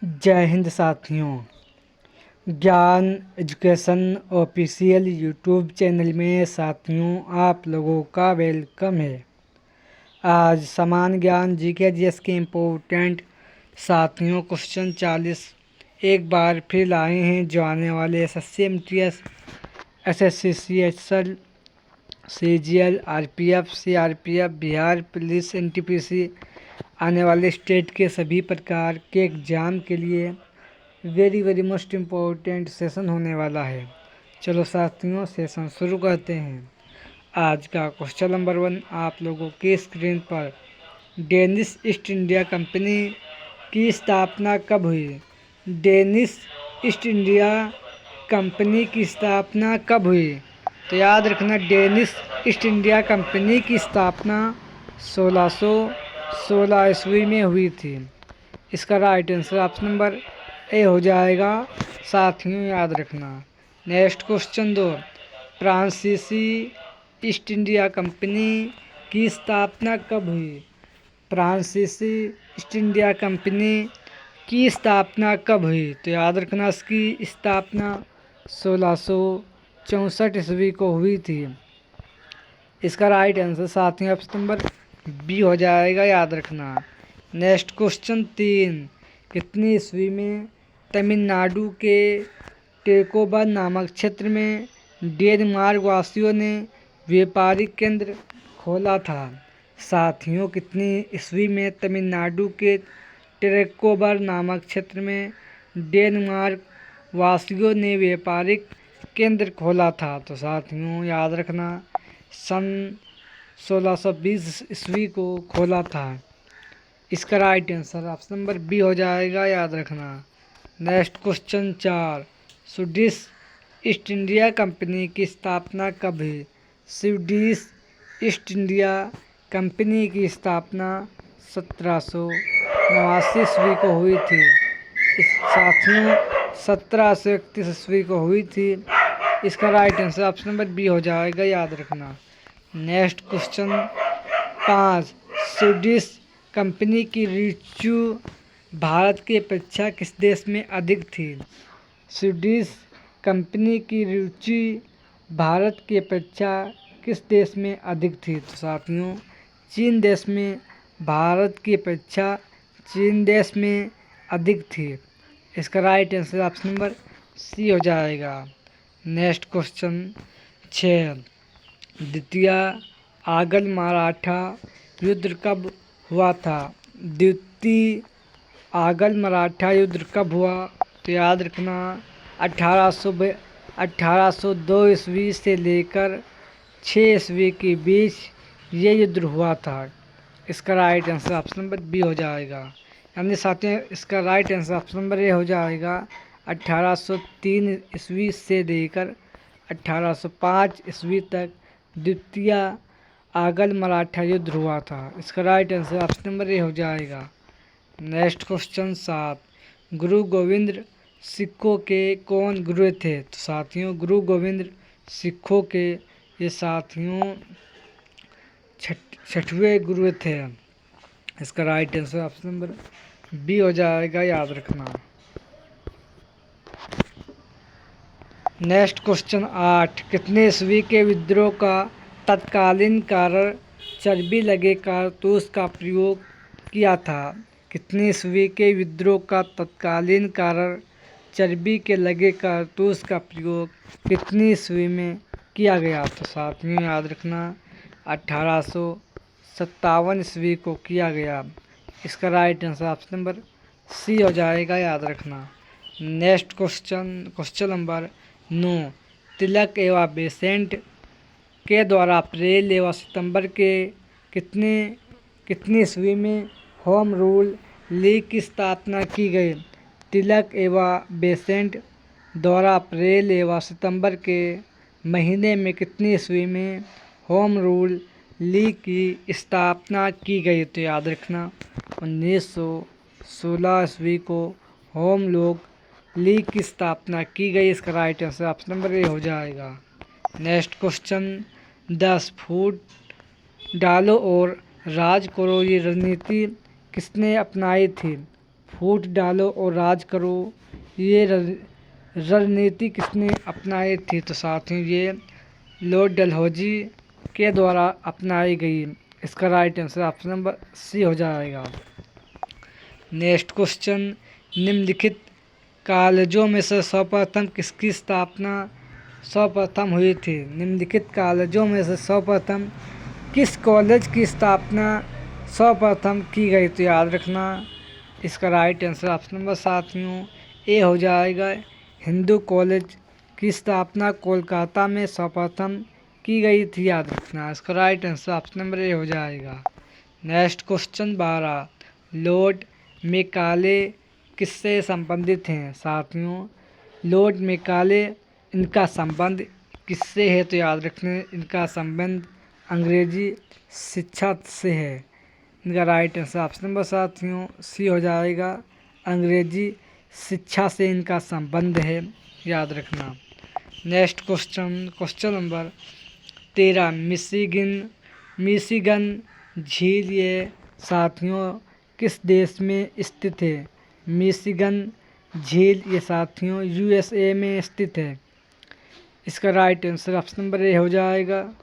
जय हिंद साथियों। ज्ञान एजुकेशन ऑफिशियल यूट्यूब चैनल में साथियों आप लोगों का वेलकम है। आज समान ज्ञान जीके जीएस के इम्पोर्टेंट साथियों क्वेश्चन 40 एक बार फिर लाए हैं जो आने वाले SSC MTS SSC CHL CGL RPF CRPF Bihar police NTPC आने वाले स्टेट के सभी प्रकार के एग्ज़ाम के लिए वेरी मोस्ट इम्पोर्टेंट सेशन होने वाला है। चलो साथियों सेशन शुरू करते हैं। आज का क्वेश्चन नंबर 1 आप लोगों की स्क्रीन पर, डेनिश ईस्ट इंडिया कंपनी की स्थापना कब हुई? डेनिश ईस्ट इंडिया कंपनी की स्थापना कब हुई? तो याद रखना, डेनिश ईस्ट इंडिया कंपनी की स्थापना 1616 ईस्वी में हुई थी। इसका right answer option number A हो जाएगा। साथियों याद रखना। नेक्स्ट क्वेश्चन 2, फ्रांसीसी ईस्ट इंडिया कंपनी की स्थापना कब हुई? फ्रांसीसी ईस्ट इंडिया कंपनी की स्थापना कब हुई? तो याद रखना, इसकी स्थापना 1664 ईस्वी को हुई थी। इसका राइट आंसर साथियों ऑप्शन नंबर बी हो जाएगा, याद रखना। नेक्स्ट क्वेश्चन 3, कितनी ईस्वी में तमिलनाडु के टेकोबर नामक क्षेत्र में डेनमार्क वासियों ने व्यापारिक केंद्र खोला था? साथियों कितनी ईस्वी में तमिलनाडु के टेकोबर नामक क्षेत्र में डेनमार्क वासियों ने व्यापारिक केंद्र खोला था? तो साथियों याद रखना, सन 1620 ईस्वी को खोला था। इसका right answer option number B हो जाएगा, याद रखना। Next question 4, Swedish East India Company की स्थापना कब हुई? स्वीडिश ईस्ट इंडिया कंपनी की स्थापना 1789 ईस्वी को हुई थी। इस साथियों 1731 ईस्वी को हुई थी। इसका right answer option number B हो जाएगा, याद रखना। नेक्स्ट क्वेश्चन 5, स्वीडिश कंपनी की रुचि भारत की अपेक्षा किस देश में अधिक थी? स्वीडिश कंपनी की रुचि भारत की अपेक्षा किस देश में अधिक थी? तो साथियों चीन देश में भारत की अपेक्षा चीन देश में अधिक थी। इसका right answer option number C हो जाएगा। नेक्स्ट क्वेश्चन 6, द्वितीय आंग्ल मराठा युद्ध कब हुआ था? द्वितीय आंग्ल मराठा युद्ध कब हुआ? तो याद रखना, 1802 ईस्वी से लेकर 6 ईस्वी के बीच ये युद्ध हुआ था। इसका right answer option number B हो जाएगा। यानी साथियों इसका right answer option number A हो जाएगा। 1803 ईस्वी से लेकर 1805 ईस्वी तक द्वितीय आंग्ल मराठा युद्ध हुआ था। इसका right answer option number A हो जाएगा। नेक्स्ट क्वेश्चन 7, गुरु गोविंद सिखों के कौन गुरु थे? तो साथियों गुरु गोविंद सिखों के ये साथियों छठवें गुरु थे। इसका right answer option number B हो जाएगा, याद रखना। नेक्स्ट क्वेश्चन 8, कितने ईस्वी के विद्रोह का तत्कालीन कारण चर्बी लगे कारतूस का प्रयोग किया था? कितने ईस्वी के विद्रोह का तत्कालीन कारण चर्बी के लगे कारतूस का प्रयोग कितनी ईस्वी में किया गया? तो साथियों याद रखना, 1857 ईस्वी को किया गया। इसका right answer option number C हो जाएगा, याद रखना। नेक्स्ट क्वेश्चन नंबर 9, तिलक एवं बेसेंट के द्वारा अप्रैल एवं सितंबर के कितनी ईस्वी में होम रूल लीग की स्थापना की गई? तिलक एवं बेसेंट द्वारा अप्रैल एवं सितंबर के महीने में कितनी ईस्वी में होम रूल लीग की स्थापना की गई? तो याद रखना, 1916 ईस्वी को होम लोग लीग की स्थापना की गई। इसका right answer option number A हो जाएगा। नेक्स्ट क्वेश्चन 10, फूट डालो और राज करो ये रणनीति किसने अपनाई थी? फूट डालो और राज करो, ये रणनीति किसने अपनाई थी? तो साथियों ये लॉर्ड डलहौजी के द्वारा अपनाई गई। इसका right answer option number C हो जाएगा। नेक्स्ट क्वेश्चन, निम्नलिखित कॉलेजों में से सर्वप्रथम किसकी स्थापना सर्वप्रथम हुई थी? निम्नलिखित कॉलेजों में से सर्वप्रथम किस कॉलेज की स्थापना सर्वप्रथम की गई? तो याद रखना इसका राइट आंसर ऑप्शन नंबर साथियों ए हो जाएगा। हिंदू कॉलेज की स्थापना कोलकाता में सर्वप्रथम की गई थी, याद रखना इसका right answer option number A हो जाएगा। नेक्स्ट क्वेश्चन 12, लॉर्ड मेकाले किससे संबंधित हैं? साथियों लॉर्ड मेकाले इनका संबंध किससे है? तो याद रखने इनका संबंध अंग्रेजी शिक्षा से है। इनका राइट आंसर ऑप्शन नंबर साथियों सी हो जाएगा। अंग्रेजी शिक्षा से इनका संबंध है, याद रखना। नेक्स्ट क्वेश्चन नंबर 13, मिशिगन झील ये साथियों किस देश में स्थित है? मिशिगन झील ये साथियों यूएसए में स्थित है। इसका right answer option number A हो जाएगा।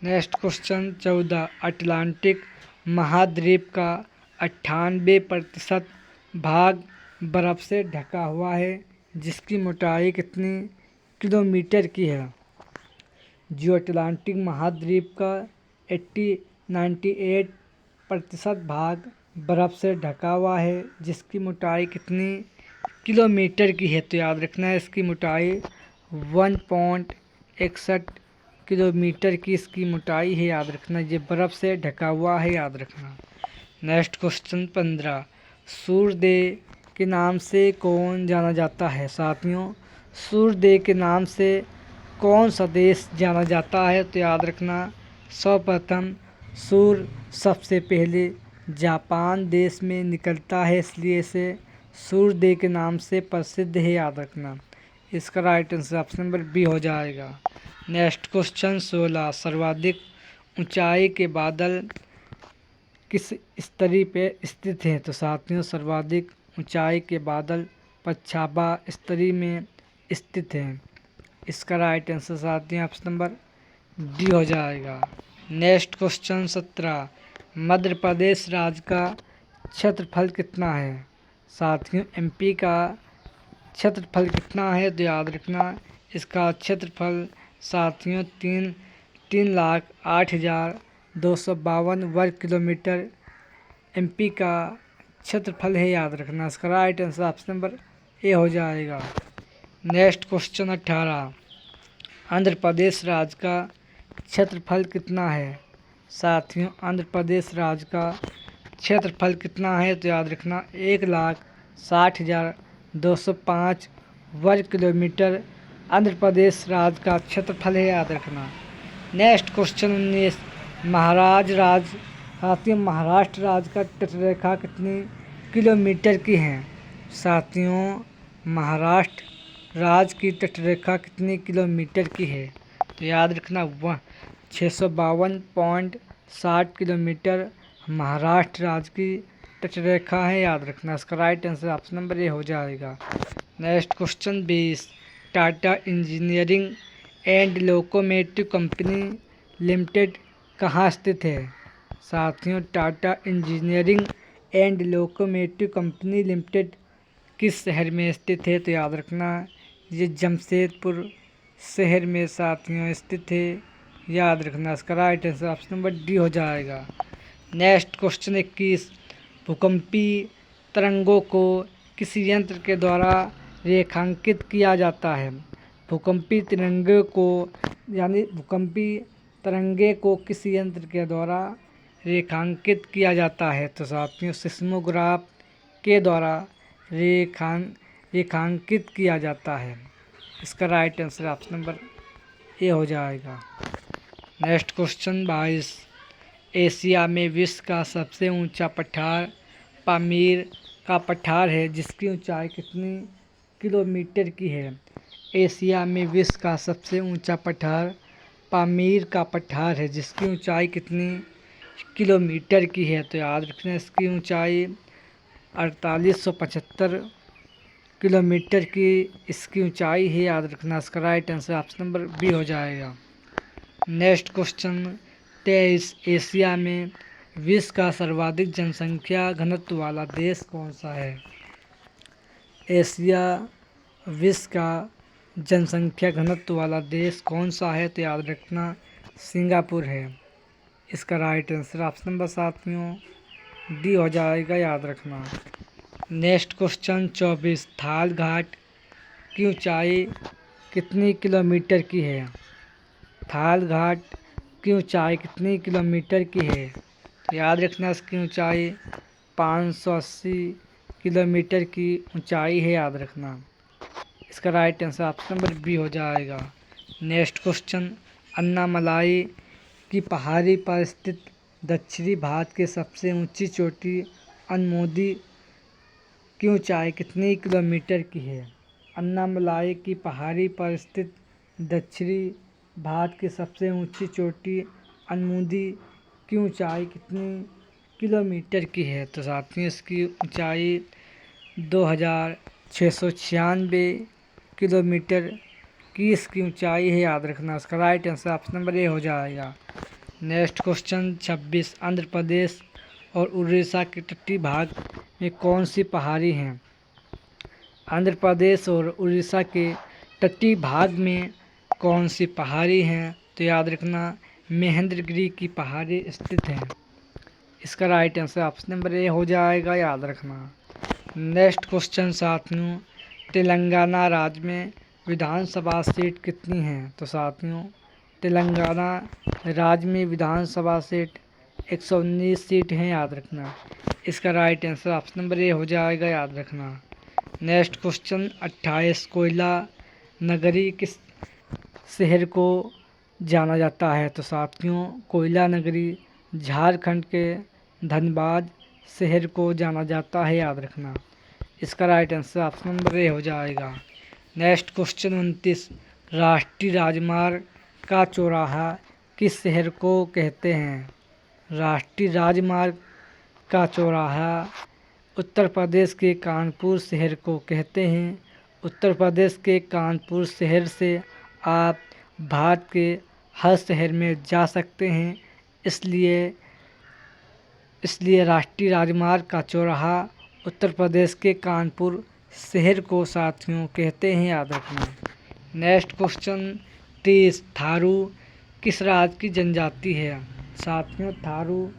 नेक्स्ट क्वेश्चन 14, अटलांटिक महाद्वीप का 98% भाग बर्फ से ढका हुआ है, जिसकी मोटाई कितनी किलोमीटर की है? जो अटलांटिक महाद्वीप का 98% भाग बर्फ से ढका हुआ है, जिसकी मोटाई कितनी किलोमीटर की है? तो याद रखना है इसकी मोटाई 1.61 किलोमीटर की इसकी मोटाई है, याद रखना। ये बर्फ़ से ढका हुआ है, याद रखना। नेक्स्ट क्वेश्चन 15, सूर्यदेव के नाम से कौन जाना जाता है? साथियों सूर्यदेव के नाम से कौन सा देश जाना जाता है? तो याद रखना सर्वप्रथम सूर्य सबसे पहले जापान देश में निकलता है, इसलिए इसे सूर्यदेव के नाम से प्रसिद्ध है, याद रखना। इसका right answer option number B हो जाएगा। नेक्स्ट क्वेश्चन 16, सर्वाधिक ऊंचाई के बादल किस स्तरी पे स्थित हैं? तो साथियों सर्वाधिक ऊंचाई के बादल पछाबा स्तरी में स्थित हैं। इसका राइट आंसर साथियों ऑप्शन नंबर डी हो जाएगा। नेक्स्ट क्वेश्चन 17, मध्य प्रदेश राज्य का क्षेत्रफल कितना है? साथियों एमपी का क्षेत्रफल कितना है? तो याद रखना इसका क्षेत्रफल साथियों 3,08,252 वर्ग किलोमीटर एमपी का क्षेत्रफल है, याद रखना। इसका right answer option number A हो जाएगा। नेक्स्ट क्वेश्चन 18, आंध्र प्रदेश राज्य का क्षेत्रफल कितना है? साथियों आंध्र प्रदेश राज्य का क्षेत्रफल कितना है? तो याद रखना 1,60,205 वर्ग किलोमीटर आंध्र प्रदेश राज्य का क्षेत्रफल है, याद रखना। नेक्स्ट क्वेश्चन 19, महाराष्ट्र राज्य का तटरेखा कितनी किलोमीटर की है? साथियों महाराष्ट्र राज्य की तटरेखा कितनी किलोमीटर की है? तो याद रखना 652.60 किलोमीटर महाराष्ट्र राज्य की तटरेखा है, याद रखना। इसका right answer option number A हो जाएगा। Next question 20, Tata engineering and locomotive company limited कहाँ स्थित है? साथियों Tata engineering and locomotive company limited किस शहर में स्थित है? तो याद रखना ये जमशेदपुर शहर में साथियों स्थित है, याद रखना। इसका right answer option number D हो जाएगा। नेक्स्ट क्वेश्चन 21, भूकंपीय तरंगों को किस यंत्र के द्वारा रेखांकित किया जाता है? भूकंपीय तरंगे को किस यंत्र के द्वारा रेखांकित किया जाता है? तो साथियों सिस्मोग्राफ के द्वारा रेखांकित किया जाता है। इसका right answer option number A हो जाएगा। नेक्स्ट क्वेश्चन 22, एशिया में विश्व का सबसे ऊंचा पठार पामीर का पठार है, जिसकी ऊंचाई कितनी किलोमीटर की है? एशिया में विश्व का सबसे ऊंचा पठार पामीर का पठार है, जिसकी ऊंचाई कितनी किलोमीटर की है? तो याद रखना इसकी ऊंचाई 4875 किलोमीटर की इसकी ऊंचाई है, याद रखना। इसका right answer option number B हो जाएगा। नेक्स्ट क्वेश्चन 23, एशिया में विश्व का सर्वाधिक जनसंख्या घनत्व वाला देश कौन सा है? एशिया विश्व का जनसंख्या घनत्व वाला देश कौन सा है? तो याद रखना सिंगापुर है। इसका राइट आंसर ऑप्शन नंबर साथियों डी हो जाएगा, याद रखना। नेक्स्ट क्वेश्चन 24, थाल घाट की ऊंचाई कितनी किलोमीटर की है? थाल घाट की ऊंचाई कितनी किलोमीटर की है? तो याद रखना इसकी ऊंचाई 580 किलोमीटर की ऊंचाई है, याद रखना। इसका right answer option number B हो जाएगा। नेक्स्ट क्वेश्चन, अन्नामलाई की पहाड़ी पर स्थित दक्षिणी भारत की सबसे ऊंची चोटी अनमोदी की ऊंचाई कितनी किलोमीटर की है? अन्नामलाई की पहाड़ी पर स्थित दक्षिणी भारत की सबसे ऊंची चोटी अनमोदी की ऊंचाई कितनी किलोमीटर की है? तो साथियों इसकी ऊंचाई 2696 किलोमीटर की इसकी ऊंचाई है, याद रखना। इसका right answer option number A हो जाएगा। नेक्स्ट क्वेश्चन 26, आंध्र प्रदेश और उड़ीसा के तटीय भाग में कौन सी पहाड़ी हैं? आंध्र प्रदेश और उड़ीसा के तटीय भाग में कौन सी पहाड़ी हैं? तो याद रखना महेंद्रगिरी की पहाड़ी स्थित है। इसका right answer option number A हो जाएगा, याद रखना। नेक्स्ट क्वेश्चन साथियों, तेलंगाना राज्य में विधानसभा सीट कितनी हैं? तो साथियों तेलंगाना राज्य में विधानसभा सीट 119 सीट हैं, याद रखना। इसका right answer option number A हो जाएगा, याद रखना। नेक्स्ट क्वेश्चन 28, कोयला नगरी किस शहर को जाना जाता है? तो साथियों कोयला नगरी झारखंड के धनबाद शहर को जाना जाता है, याद रखना। इसका right answer option number A हो जाएगा। नेक्स्ट क्वेश्चन 29, राष्ट्रीय राजमार्ग का चौराहा किस शहर को कहते हैं? राष्ट्रीय राजमार्ग का चौराहा उत्तर प्रदेश के कानपुर शहर को कहते हैं। उत्तर प्रदेश के कानपुर शहर से आप भारत के हर शहर में जा सकते हैं, इसलिए राष्ट्रीय राजमार्ग का चौराहा उत्तर प्रदेश के कानपुर शहर को साथियों कहते हैं, याद रखना। नेक्स्ट क्वेश्चन 30, थारू किस राज्य की जनजाति है? साथियों थारू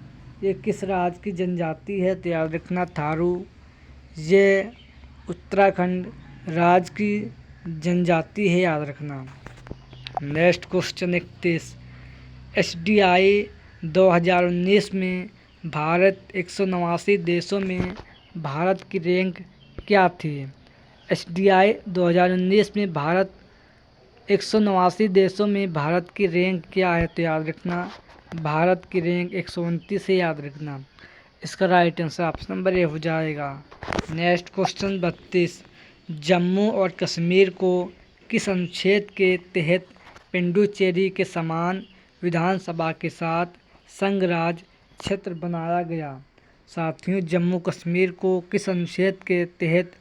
ये किस राज्य की जनजाति है? तो याद रखना थारू ये उत्तराखंड राज्य की जनजाति है, याद रखना। नेक्स्ट क्वेश्चन 31, SDI 2019 में भारत 189 देशों में भारत की रैंक क्या थी? SDI 2019 में भारत 189 देशों में भारत की रैंक क्या है? तो याद रखना भारत की रैंक 129 है, याद रखना। इसका right answer option number A हो जाएगा। नेक्स्ट क्वेश्चन 32, जम्मू और कश्मीर को किस अनुच्छेद के तहत पुडुचेरी के समान विधानसभा के साथ संघ राज्य क्षेत्र बनाया गया? साथियों जम्मू कश्मीर को किस अनुच्छेद के तहत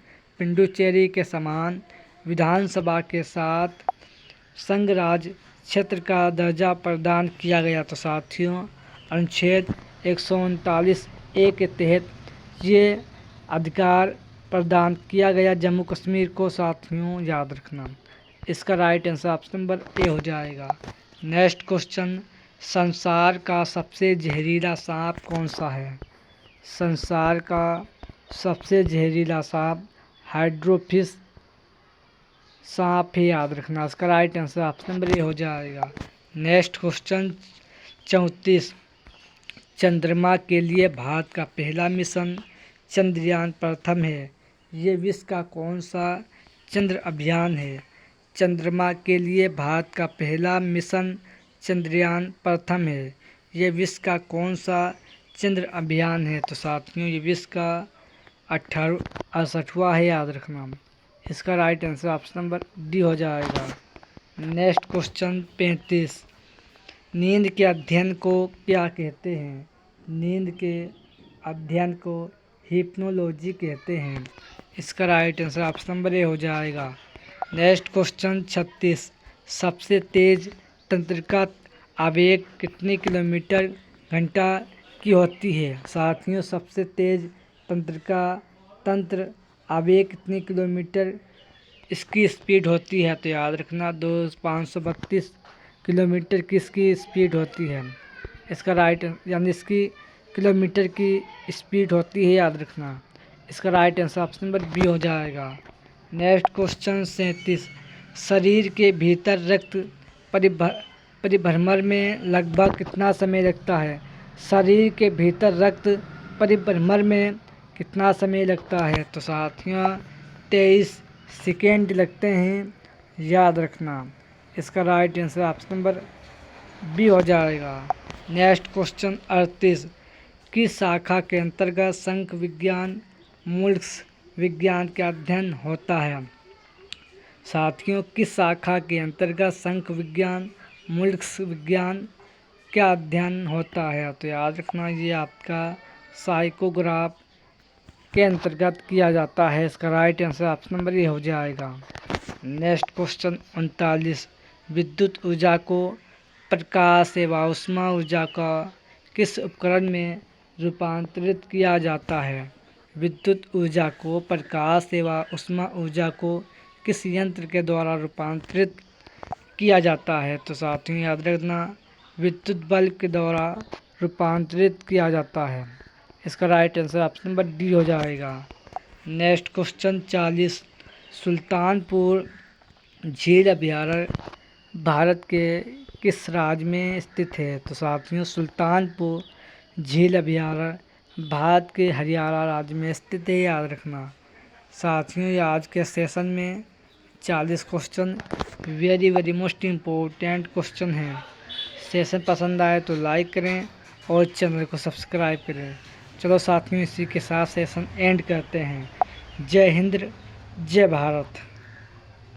पुडुचेरी के समान विधानसभा के साथ संघ राज्य क्षेत्र का दर्जा प्रदान किया गया? तो साथियों अनुच्छेद 139A के तहत ये अधिकार प्रदान किया गया जम्मू कश्मीर को, साथियों याद रखना। इसका right answer option number A हो जाएगा। नेक्स्ट क्वेश्चन, संसार का सबसे जहरीला सांप कौन सा है? संसार का सबसे जहरीला सांप हाइड्रोफिस सांप है, याद रखना। इसका right answer option number A हो जाएगा। नेक्स्ट क्वेश्चन 34, चंद्रमा के लिए भारत का पहला मिशन चंद्रयान प्रथम है, ये विश्व का कौन सा चंद्र अभियान है? चंद्रमा के लिए भारत का पहला मिशन चंद्रयान प्रथम है, ये विश्व का कौन सा चंद्र अभियान है? तो साथियों ये विश्व का 68वां है, याद रखना। इसका right answer option number D हो जाएगा। नेक्स्ट क्वेश्चन 35, नींद के अध्ययन को क्या कहते हैं? नींद के अध्ययन को हिप्नोलॉजी कहते हैं। इसका right answer option number A हो जाएगा। Next question 36। सबसे तेज तंत्रिका आवेग कितने किलोमीटर घंटा की होती है? साथियों, सबसे तेज तंत्र आवेग कितने किलोमीटर इसकी स्पीड होती है? तो याद रखना 532 किलोमीटर की इसकी स्पीड होती है। इसका राइट यानी इसकी किलोमीटर की स्पीड होती है, याद रखना। इसका right answer option number B हो जाएगा। Next question 37। शरीर के भीतर रक्त परिभ्रमण में लगभग कितना समय लगता है? शरीर के भीतर रक्त परिभ्रमण में कितना समय लगता है? तो साथियों 23 सेकेंड लगते हैं, याद रखना। इसका right answer option number B हो जाएगा। Next question 38। किस शाखा के अंतर्गत संख विज्ञान मोलस्क विज्ञान का अध्ययन होता है? साथियों, किस शाखा के अंतर्गत संख विज्ञान मोलस्क विज्ञान का अध्ययन होता है? तो याद रखना ये आपका साइकोग्राफ के अंतर्गत किया जाता है। इसका right answer option number A हो जाएगा। Next question 39। विद्युत ऊर्जा को प्रकाश एवं ऊष्मा ऊर्जा का किस उपकरण में रूपांतरित किया जाता है? विद्युत ऊर्जा को प्रकाश एवं ऊष्मा ऊर्जा को किस यंत्र के द्वारा रूपांतरित किया जाता है? तो साथियों याद रखना विद्युत बल्ब के द्वारा रूपांतरित किया जाता है। इसका right answer option number D हो जाएगा। Next question 40। सुल्तानपुर झील अभयारण्य भारत के किस राज्य में स्थित है? तो साथियों सुल्तानपुर झील अभयारण्य भारत के हरियाणा राज्य में स्थित है, याद रखना। साथियों ये आज के सेशन में 40 question very most important question हैं। सेशन पसंद आए तो लाइक करें और चैनल को सब्सक्राइब करें। चलो साथियों इसी के साथ सेशन एंड करते हैं। जय हिंद, जय भारत।